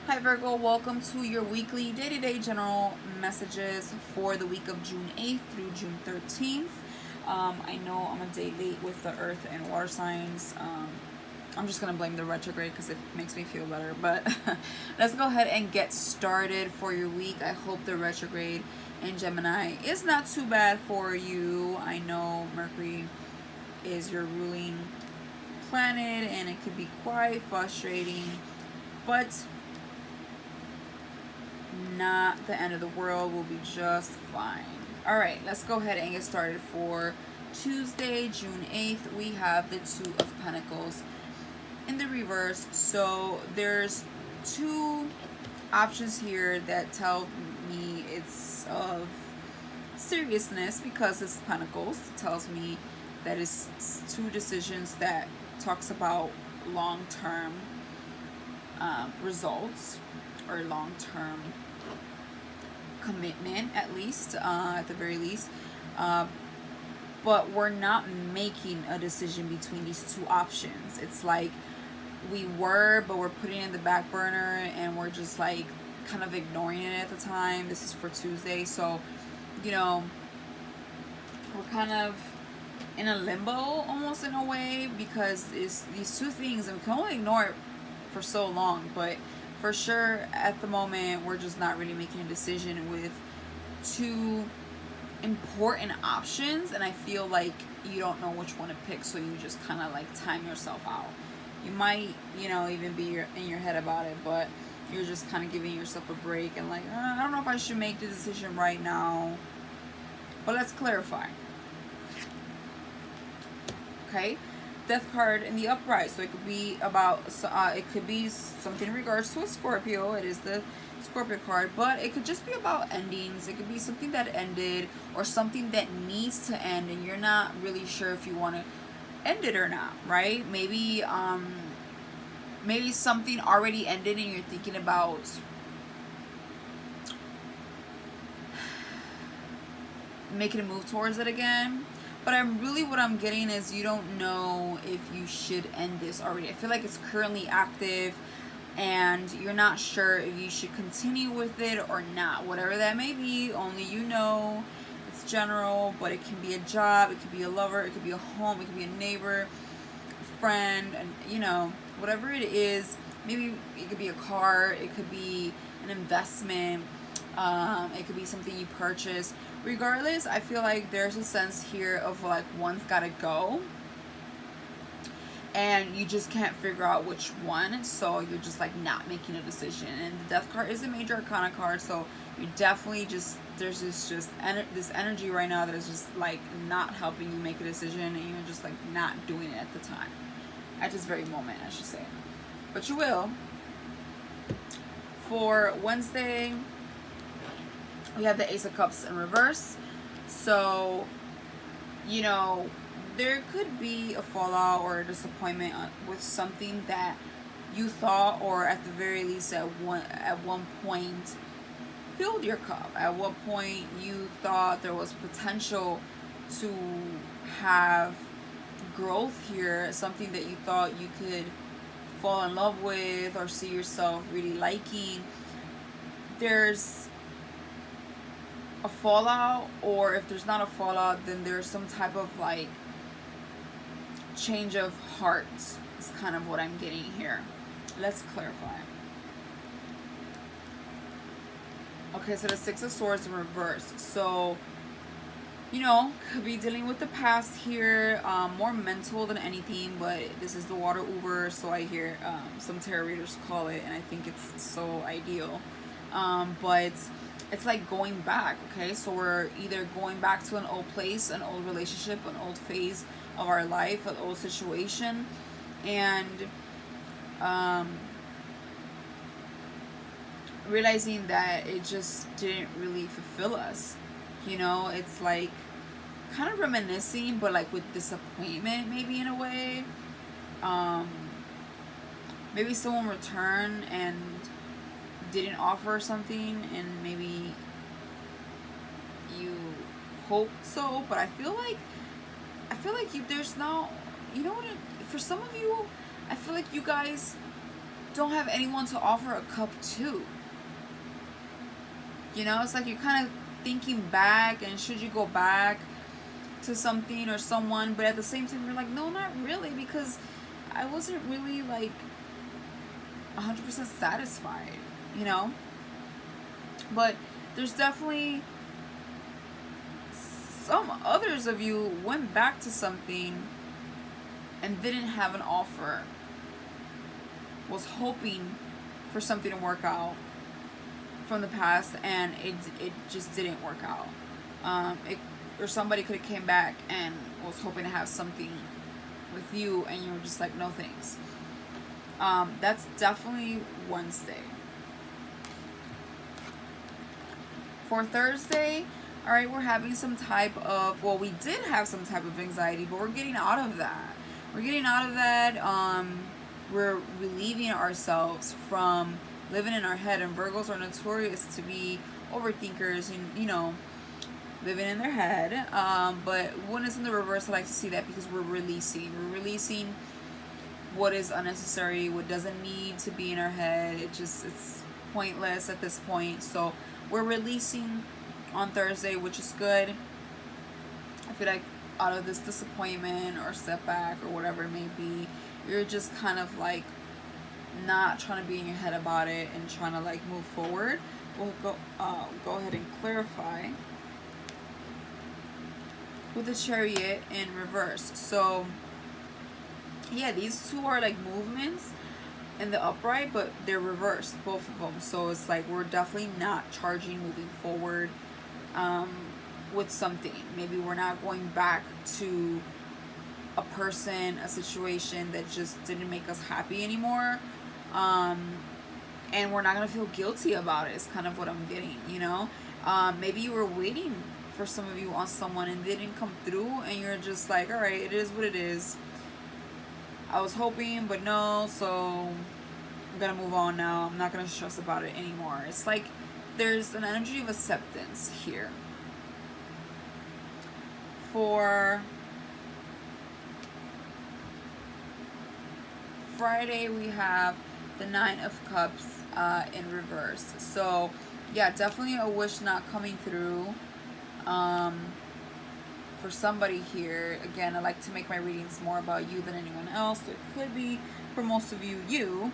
Hi Virgo, welcome to your weekly day-to-day general messages for the week of June 8th through June 13th. I know I'm a day late with the earth and water signs. I'm just going to blame the retrograde because it makes me feel better. But let's go ahead and get started for your week. I hope the retrograde in Gemini is not too bad for you. I know Mercury is your ruling planet and it could be quite frustrating. But not the end of the world. We'll be just fine. All right, let's go ahead and get started for Tuesday, June 8th. We have the Two of Pentacles in the reverse. So there's two options here that tell me it's of seriousness because it's Pentacles. It tells me that it's two decisions that talks about long-term results or long-term commitment, at least, at the very least. But we're not making a decision between these two options. It's like we were, but we're putting it in the back burner and we're just like kind of ignoring it at the time. This is for Tuesday. So, you know, we're kind of in a limbo almost in a way because it's these two things and we can only ignore it for so long, but for sure at the moment we're just not really making a decision with two important options, and I feel like you don't know which one to pick, so you just kind of like time yourself out. You might, you know, even be in your head about it, but you're just kind of giving yourself a break and like, I don't know if I should make the decision right now, but let's clarify. Okay, Death card in the upright, so it could be about it could be something in regards to a Scorpio. It is the Scorpio card, but it could just be about endings. It could be something that ended or something that needs to end and you're not really sure if you want to end it or not, right? Maybe maybe something already ended and you're thinking about making a move towards it again. But what I'm getting is you don't know if you should end this already. I feel like it's currently active and you're not sure if you should continue with it or not. Whatever that may be, only you know. It's general, but it can be a job, it could be a lover, it could be a home, it could be a neighbor, a friend, and you know, whatever it is. Maybe it could be a car, it could be an investment, it could be something you purchase. Regardless, I feel like there's a sense here of like one's gotta go and you just can't figure out which one, so you're just like not making a decision. And the Death card is a major arcana card, so you definitely just there's this energy right now that is just like not helping you make a decision, and you're just like not doing it at the time, at this very moment, I should say. But you will. For Wednesday, we have the Ace of Cups in reverse. So, you know, there could be a fallout or a disappointment with something that you thought, or at the very least at one point filled your cup. At what point you thought there was potential to have growth here, something that you thought you could fall in love with or see yourself really liking. There's a fallout, or if there's not a fallout, then there's some type of like change of heart is kind of what I'm getting here. Let's clarify. Okay, so the Six of Swords in reverse. So, you know, could be dealing with the past here, more mental than anything, but this is the water uber, so I hear some tarot readers call it, and I think it's so ideal. But it's like going back, okay? So we're either going back to an old place, an old relationship, an old phase of our life, an old situation, and realizing that it just didn't really fulfill us. You know, it's like kind of reminiscing, but like with disappointment, maybe in a way. Maybe someone returned and didn't offer something, and maybe you hoped so, but I feel like there's no, you know what, for some of you, I feel like you guys don't have anyone to offer a cup to. You know, it's like you're kind of thinking back, and should you go back to something or someone, but at the same time you're like, no, not really, because I wasn't really like 100% satisfied, you know. But there's definitely some others of you went back to something and didn't have an offer, was hoping for something to work out from the past, and it just didn't work out. Or somebody could have came back and was hoping to have something with you, and you were just like, no thanks. That's definitely Wednesday. For Thursday, all right, we're having some type of, well, we did have some type of anxiety, but we're getting out of that. We're getting out of that. We're relieving ourselves from living in our head. And Virgos are notorious to be overthinkers and, you know, living in their head. But when it's in the reverse, I like to see that because we're releasing. We're releasing what is unnecessary, what doesn't need to be in our head. It's pointless at this point. So we're releasing on Thursday, which is good. I feel like out of this disappointment or setback or whatever it may be, you're just kind of like not trying to be in your head about it and trying to like move forward. We'll go ahead and clarify with the Chariot in reverse. So yeah, these two are like movements in the upright, but they're reversed, both of them. So it's like we're definitely not charging, moving forward with something. Maybe we're not going back to a person, a situation that just didn't make us happy anymore. And we're not gonna feel guilty about it. It's kind of what I'm getting, you know. Maybe you were waiting for some of you on someone and they didn't come through, and you're just like, all right, it is what it is. I was hoping, but no, so I'm gonna move on now. I'm not gonna stress about it anymore. It's like there's an energy of acceptance here. For Friday, we have the Nine of Cups in reverse. So yeah, definitely a wish not coming through for somebody here. Again, I like to make my readings more about you than anyone else. So it could be, for most of you,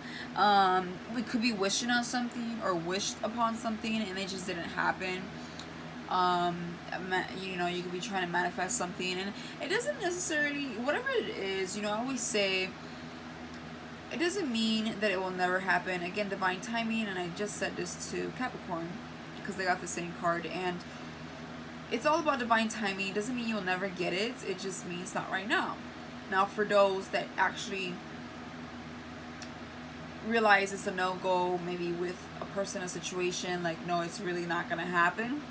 we could be wishing on something or wished upon something and it just didn't happen. You know, you could be trying to manifest something, and it doesn't necessarily, whatever it is, you know, I always say it doesn't mean that it will never happen. Again, divine timing, and I just said this to Capricorn because they got the same card, and it's all about divine timing. It doesn't mean you'll never get it. It just means not right now. Now, for those that actually realize it's a no-go, maybe with a person, a situation, like, no, it's really not going to happen,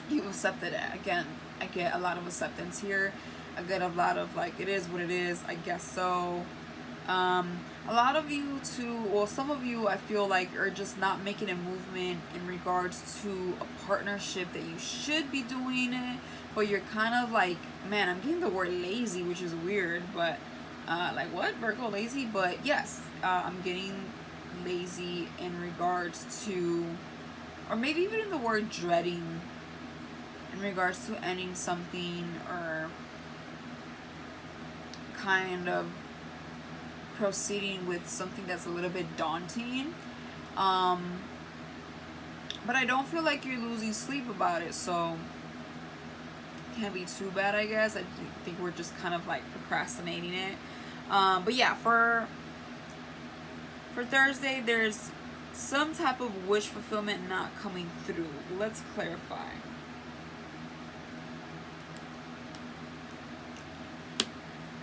you accepted it. Again, I get a lot of acceptance here. I get a lot of, like, it is what it is, I guess so. A lot of you too, well, some of you I feel like are just not making a movement in regards to a partnership that you should be doing it, but you're kind of like, man, I'm getting the word lazy, which is weird, but like, what, Virgo, lazy? But yes, I'm getting lazy in regards to, or maybe even in the word dreading, in regards to ending something, or kind of proceeding with something that's a little bit daunting. But I don't feel like you're losing sleep about it, so can't be too bad, I guess. I think we're just kind of like procrastinating it. But yeah, for Thursday, there's some type of wish fulfillment not coming through. Let's clarify.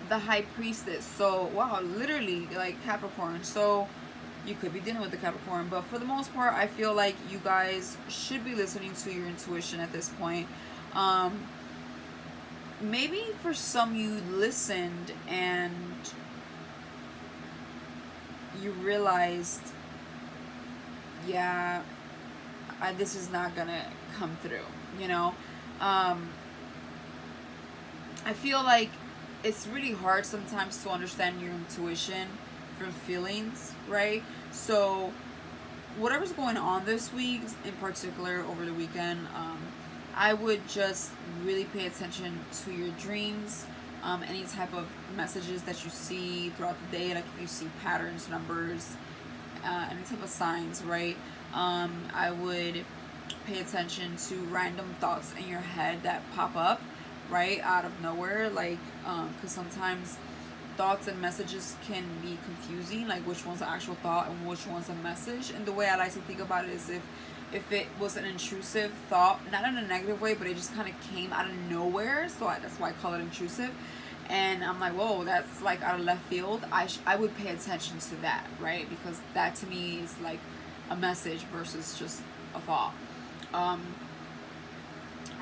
The High Priestess. So wow, literally like Capricorn. So you could be dealing with the Capricorn, but for the most part, I feel like you guys should be listening to your intuition at this point. Maybe for some you listened and you realized, yeah, this is not gonna come through, you know. I feel like it's really hard sometimes to understand your intuition different feelings, right? So whatever's going on this week, in particular over the weekend, I would just really pay attention to your dreams, any type of messages that you see throughout the day, like if you see patterns, numbers, any type of signs, right? I would pay attention to random thoughts in your head that pop up, right, out of nowhere, like, because sometimes thoughts and messages can be confusing, like which one's an actual thought and which one's a message. And the way I like to think about it is if it was an intrusive thought, not in a negative way, but it just kind of came out of nowhere, so that's why I call it intrusive, and I'm like, whoa, that's like out of left field, I would pay attention to that, right? Because that to me is like a message versus just a thought.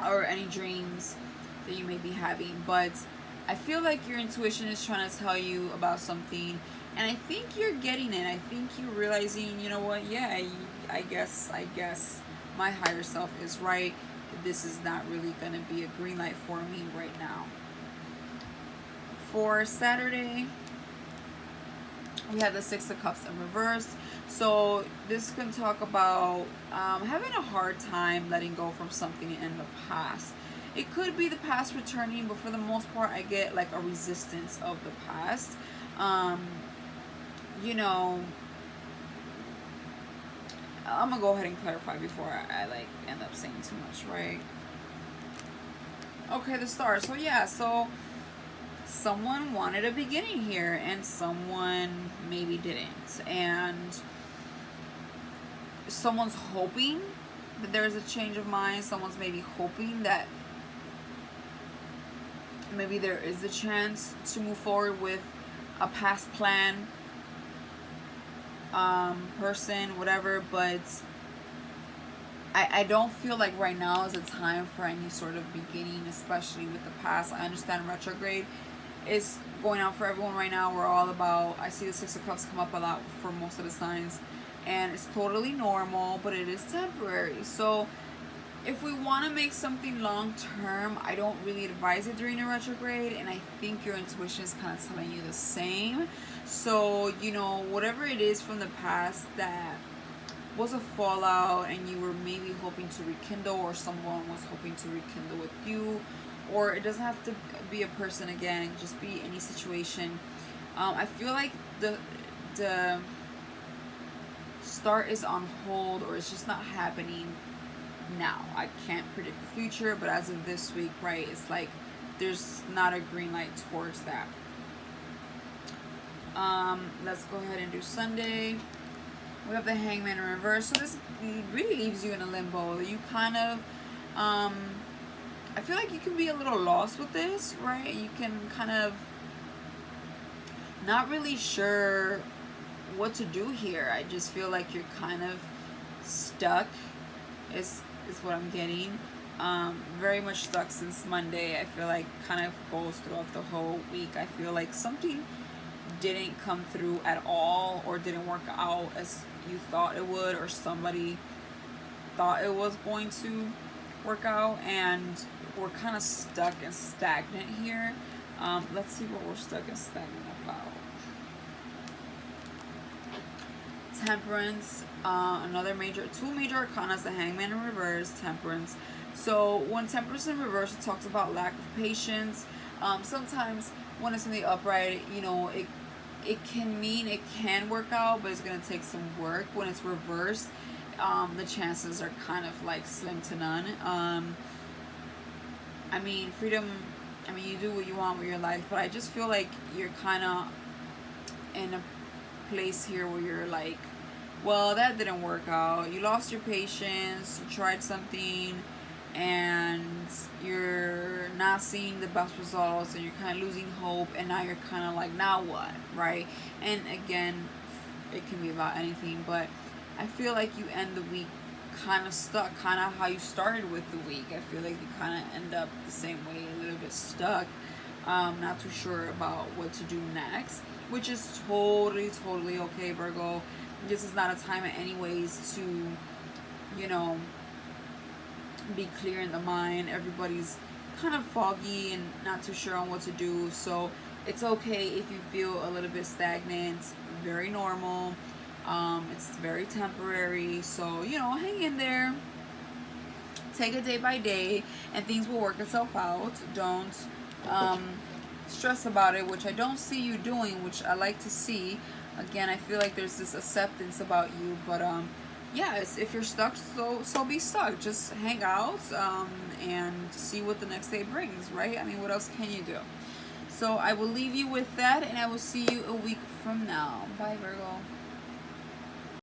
Or any dreams that you may be having. But I feel like your intuition is trying to tell you about something, and I think you're getting it. I think you're realizing, you know what, yeah, I guess my higher self is right. This is not really going to be a green light for me right now. For Saturday, we have the Six of Cups in reverse. So this can talk about having a hard time letting go from something in the past. It could be the past returning, but for the most part, I get like a resistance of the past. You know, I'm gonna go ahead and clarify before I like end up saying too much, right? Okay, the stars. So yeah, so someone wanted a beginning here and someone maybe didn't, and someone's hoping that there's a change of mind. Someone's maybe hoping that maybe there is a chance to move forward with a past plan, person, whatever, but I don't feel like right now is a time for any sort of beginning, especially with the past. I understand retrograde is going on for everyone right now. We're all about, I see the Six of Cups come up a lot for most of the signs, and it's totally normal, but it is temporary. So if we want to make something long term, I don't really advise it during a retrograde, and I think your intuition is kind of telling you the same. So, you know, whatever it is from the past that was a fallout and you were maybe hoping to rekindle, or someone was hoping to rekindle with you, or it doesn't have to be a person again, just be any situation. I feel like the start is on hold, or it's just not happening now. I can't predict the future, but as of this week, right, it's like there's not a green light towards that. Let's go ahead and do Sunday. We have the Hangman in reverse. So this really leaves you in a limbo. You kind of, I feel like you can be a little lost with this, right? You can kind of not really sure what to do here. I just feel like you're kind of stuck is what I'm getting. Very much stuck since Monday. I feel like kind of goes throughout the whole week. I feel like something didn't come through at all, or didn't work out as you thought it would, or somebody thought it was going to work out, and we're kind of stuck and stagnant here. Let's see what we're stuck and stagnant about. Temperance, two major arcana, the Hangman in reverse, Temperance. So when Temperance in reverse, it talks about lack of patience. Sometimes when it's in the upright, you know, it can mean it can work out, but it's going to take some work. When it's reversed, the chances are kind of like slim to none. I mean, freedom, I mean, you do what you want with your life, but I just feel like you're kind of in a place here where you're like, well, that didn't work out. You lost your patience, you tried something, and you're not seeing the best results, and you're kind of losing hope, and now you're kind of like, now what, right? And again, it can be about anything, but I feel like you end the week kind of stuck, kind of how you started with the week. I feel like you kind of end up the same way, a little bit stuck, not too sure about what to do next, which is totally okay, Virgo. This is not a time anyways to, you know, be clear in the mind. Everybody's kind of foggy and not too sure on what to do, so it's okay if you feel a little bit stagnant. very normal. It's very temporary. So, you know, hang in there. Take it day by day, and things will work itself out. Don't stress about it, which I don't see you doing, which I like to see. Again, I feel like there's this acceptance about you, but yes, if you're stuck, so be stuck. Just hang out and see what the next day brings, right? I mean, what else can you do? So I will leave you with that, and I will see you a week from now. Bye, Virgo.